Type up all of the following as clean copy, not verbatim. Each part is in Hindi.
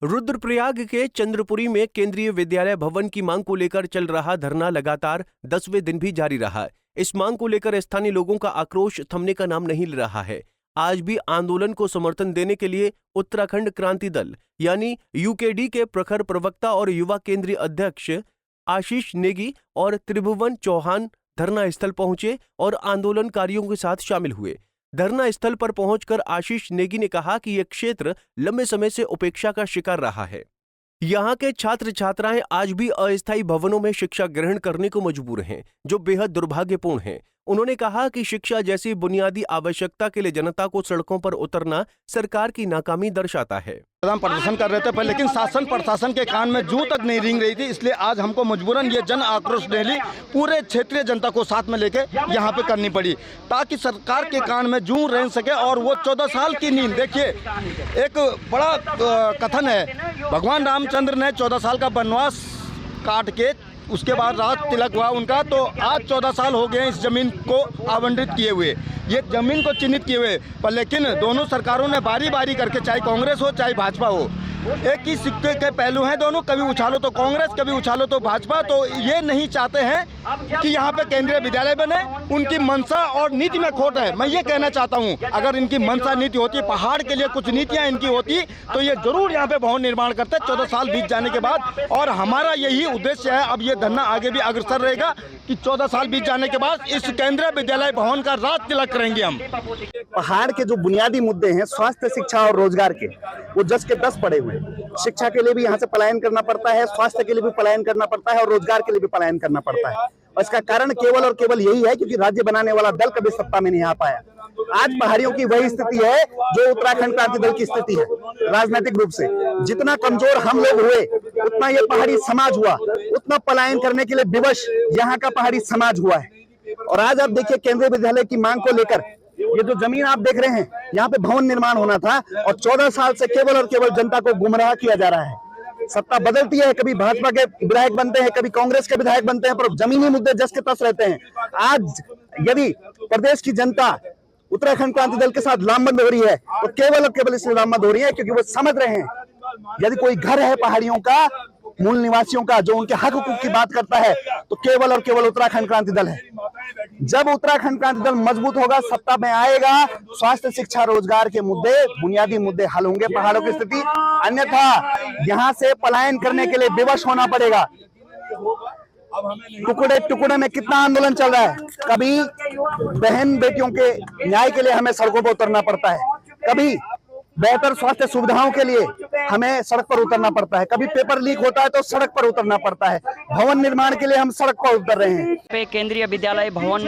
रुद्रप्रयाग के चंद्रपुरी में केंद्रीय विद्यालय भवन की मांग को लेकर चल रहा धरना लगातार 10वें दिन भी जारी रहा। इस मांग को लेकर स्थानीय लोगों का आक्रोश थमने का नाम नहीं ले रहा है। आज भी आंदोलन को समर्थन देने के लिए उत्तराखंड क्रांति दल यानी यूकेडी के प्रखर प्रवक्ता और युवा केंद्रीय अध्यक्ष आशीष नेगी और त्रिभुवन चौहान धरना स्थल पहुंचे और आंदोलनकारियों के साथ शामिल हुए। धरना स्थल पर पहुंचकर आशीष नेगी ने कहा कि यह क्षेत्र लंबे समय से उपेक्षा का शिकार रहा है। यहाँ के छात्र छात्राएं आज भी अस्थायी भवनों में शिक्षा ग्रहण करने को मजबूर हैं, जो बेहद दुर्भाग्यपूर्ण है। उन्होंने कहा कि शिक्षा जैसी बुनियादी आवश्यकता के लिए जनता को सड़कों पर उतरना सरकार की नाकामी दर्शाता है। हम प्रदर्शन कर रहे थे पर लेकिन शासन प्रशासन के कान में जूं तक नहीं रेंग रही थी, इसलिए आज हमको मजबूरन ये जन आक्रोश रैली पूरे क्षेत्रीय जनता को साथ में लेके यहाँ पे करनी पड़ी, ताकि सरकार के कान में जूं रेंग सके। और वो 14 साल की नींद, देखिए एक बड़ा कथन है, भगवान रामचंद्र ने 14 साल का वनवास काट के उसके बाद राज तिलक हुआ उनका, तो आज 14 साल हो गए इस जमीन को आवंटित किए हुए, ये जमीन को चिन्हित किए हुए। पर लेकिन दोनों सरकारों ने बारी बारी करके, चाहे कांग्रेस हो चाहे भाजपा हो, एक ही सिक्के के पहलू हैं दोनों, कभी उछालो तो कांग्रेस कभी उछालो तो भाजपा। तो ये नहीं चाहते हैं कि यहाँ पे केंद्रीय विद्यालय बने। उनकी मंशा और नीति में खोट है। मैं ये कहना चाहता हूँ, अगर इनकी मंशा नीति होती, पहाड़ के लिए कुछ नीतियाँ इनकी होती, तो ये जरूर यहाँ पे भवन निर्माण करते 14 साल बीत जाने के बाद। और हमारा यही उद्देश्य है, अब ये धरना आगे भी अग्रसर रहेगा कि 14 साल बीत जाने के बाद इस केंद्रीय विद्यालय भवन का राज तिलक करेंगे हम। पहाड़ के जो बुनियादी मुद्दे हैं, स्वास्थ्य, शिक्षा और रोजगार के, वो 10 के 10 पड़े हुए। शिक्षा के लिए भी यहाँ से पलायन करना पड़ता है, स्वास्थ्य के लिए भी पलायन करना पड़ता है और रोजगार के लिए भी पलायन करना पड़ता है। और इसका कारण केवल और केवल यही है क्योंकि राज्य बनाने वाला दल कभी सत्ता में नहीं आ पाया। आज पहाड़ियों की वही स्थिति है जो उत्तराखंड क्रांति दल की स्थिति है। राजनीतिक रूप से जितना कमजोर हम लोग हुए, उतना ये पहाड़ी समाज हुआ, उतना पलायन करने के लिए विवश यहाँ का पहाड़ी समाज हुआ है। और आज आप देखिए, केंद्रीय विद्यालय की मांग को लेकर ये जो जमीन आप देख रहे हैं, यहाँ पे भवन निर्माण होना था और 14 साल से केवल और केवल जनता को गुमराह किया जा रहा है। सत्ता बदलती है, कभी भाजपा के विधायक बनते हैं, कभी कांग्रेस के विधायक बनते हैं, पर जमीनी मुद्दे जस के तस रहते हैं। आज यदि प्रदेश की जनता उत्तराखंड क्रांति दल के साथ लामबंद हो रही है, तो केवल और केवल इसलिए लामबंद हो रही है क्योंकि वो समझ रहे हैं, यदि कोई घर है पहाड़ियों का, मूल निवासियों का, जो उनके हक हुकूक की बात करता है, तो केवल और केवल उत्तराखंड क्रांति दल है। जब उत्तराखंड क्रांति दल मजबूत होगा, सत्ता में आएगा, स्वास्थ्य, शिक्षा, रोजगार के मुद्दे, बुनियादी मुद्दे हल होंगे पहाड़ों की स्थिति। अन्यथा यहाँ से पलायन करने के लिए विवश होना पड़ेगा। टुकड़े टुकड़े में कितना आंदोलन चल रहा है। कभी बहन बेटियों के न्याय के लिए हमें सड़कों पर उतरना पड़ता है, कभी बेहतर स्वास्थ्य सुविधाओं के लिए हमें सड़क पर उतरना पड़ता है, कभी पेपर लीक होता है तो सड़क पर उतरना पड़ता है, भवन निर्माण के लिए हम सड़क पर उतर रहे हैं। पे केंद्रीय विद्यालय भवन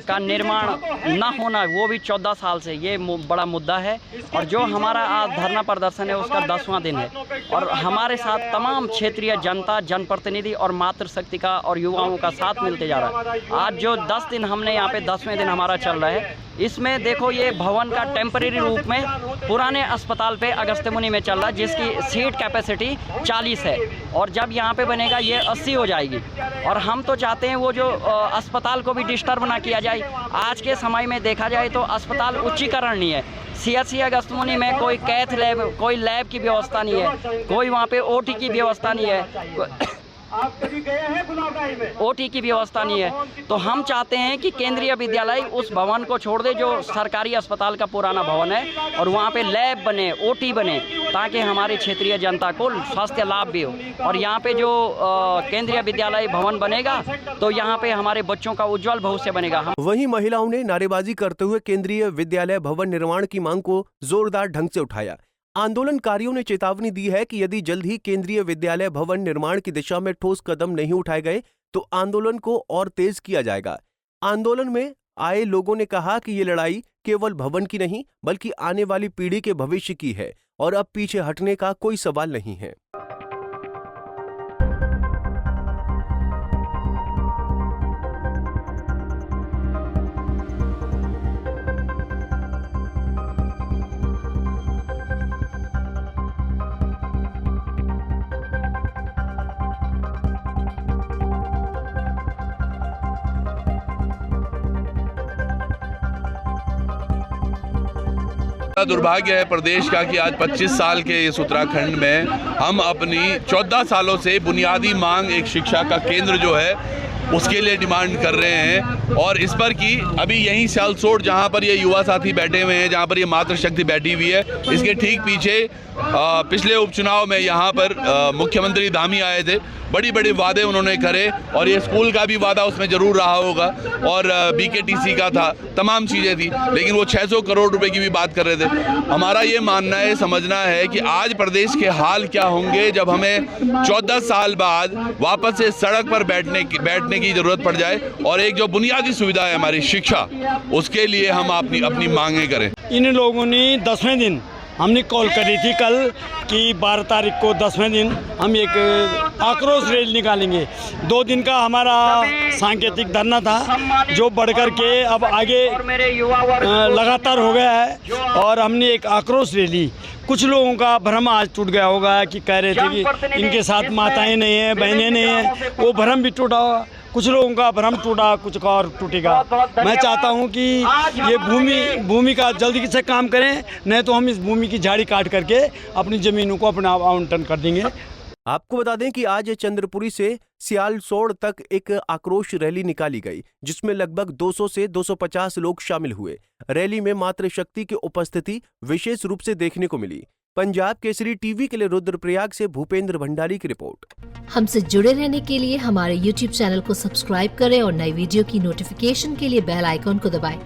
का निर्माण ना होना, वो भी 14 साल से ये बड़ा मुद्दा है। और जो हमारा आज धरना प्रदर्शन है उसका 10वां दिन है और हमारे साथ तमाम क्षेत्रीय जनता, जनप्रतिनिधि और मातृशक्ति का और युवाओं का साथ मिलते जा रहा है। आज जो 10 दिन हमने यहाँ पे 10वें दिन हमारा चल रहा है, इसमें देखो ये भवन का टेम्परेरी रूप में पुराने अस्पताल पे अगस्त्यमुनि में चल रहा है, जिसकी सीट कैपेसिटी 40 है और जब यहाँ पे बनेगा ये 80 हो जाएगी। और हम तो चाहते हैं वो जो अस्पताल को भी डिस्टर्ब ना किया जाए। आज के समय में देखा जाए तो अस्पताल उच्चीकरण नहीं है। CHC अगस्त्यमुनि में कोई कैथ लैब, कोई लैब की व्यवस्था नहीं है, कोई वहाँ पे OT की व्यवस्था नहीं है, OT की व्यवस्था नहीं है। तो हम चाहते हैं कि केंद्रीय विद्यालय उस भवन को छोड़ दे जो सरकारी अस्पताल का पुराना भवन है और वहाँ पे लैब बने, OT बने, ताकि हमारी क्षेत्रीय जनता को स्वास्थ्य लाभ भी हो। और यहाँ पे जो केंद्रीय विद्यालय भवन बनेगा तो यहाँ पे हमारे बच्चों का उज्जवल भविष्य बनेगा। वहीं महिलाओं ने नारेबाजी करते हुए केंद्रीय विद्यालय भवन निर्माण की मांग को जोरदार ढंग से उठाया। आंदोलनकारियों ने चेतावनी दी है कि यदि जल्द ही केंद्रीय विद्यालय भवन निर्माण की दिशा में ठोस कदम नहीं उठाए गए तो आंदोलन को और तेज किया जाएगा। आंदोलन में आए लोगों ने कहा कि ये लड़ाई केवल भवन की नहीं बल्कि आने वाली पीढ़ी के भविष्य की है और अब पीछे हटने का कोई सवाल नहीं है। बड़ा दुर्भाग्य है प्रदेश का कि आज 25 साल के इस उत्तराखंड में हम अपनी 14 सालों से बुनियादी मांग एक शिक्षा का केंद्र जो है उसके लिए डिमांड कर रहे हैं। और इस पर कि अभी यहीं सालसोट जहां पर ये युवा साथी बैठे हुए हैं, जहां पर ये मातृशक्ति बैठी हुई है, इसके ठीक पीछे पिछले उपचुनाव में यहाँ पर मुख्यमंत्री धामी आए थे, बड़ी बड़ी वादे उन्होंने करे और ये स्कूल का भी वादा उसमें ज़रूर रहा होगा और BKTC का था, तमाम चीज़ें थी, लेकिन वो 600 करोड़ रुपए की भी बात कर रहे थे। हमारा ये मानना है, समझना है कि आज प्रदेश के हाल क्या होंगे जब हमें 14 साल बाद वापस से सड़क पर बैठने की ज़रूरत पड़ जाए और एक जो बुनियादी सुविधा है हमारी शिक्षा, उसके लिए हम अपनी मांगें करें। इन लोगों ने 10वें दिन हमने कॉल करी थी कल कि 12 तारीख को 10वें दिन हम एक आक्रोश रैली निकालेंगे। 2 दिन का हमारा सांकेतिक धरना था जो बढ़कर के अब आगे लगातार हो गया है और हमने एक आक्रोश रैली। कुछ लोगों का भ्रम आज टूट गया होगा कि कह रहे थे कि इनके साथ माताएं नहीं हैं, बहनें नहीं हैं, वो भ्रम भी टूटा होगा। कुछ लोगों का भ्रम टूटा, कुछ का और टूटेगा। मैं चाहता हूं कि ये भूमि का जल्दी से काम करें, नहीं तो हम इस भूमि की झाड़ी काट करके अपनी ज़मीनों को अपना आवंटन कर देंगे। आपको बता दें कि आज चंद्रपुरी से सियालसोड़ तक एक आक्रोश रैली निकाली गई, जिसमें लगभग 200 से 250 लोग शामिल हुए। रैली में मातृशक्ति की उपस्थिति विशेष रूप से देखने को मिली। पंजाब केसरी टीवी के लिए रुद्रप्रयाग से भूपेंद्र भंडारी की रिपोर्ट। हमसे जुड़े रहने के लिए हमारे YouTube चैनल को सब्सक्राइब करें और नई वीडियो की नोटिफिकेशन के लिए बेल आइकॉन को दबाएं।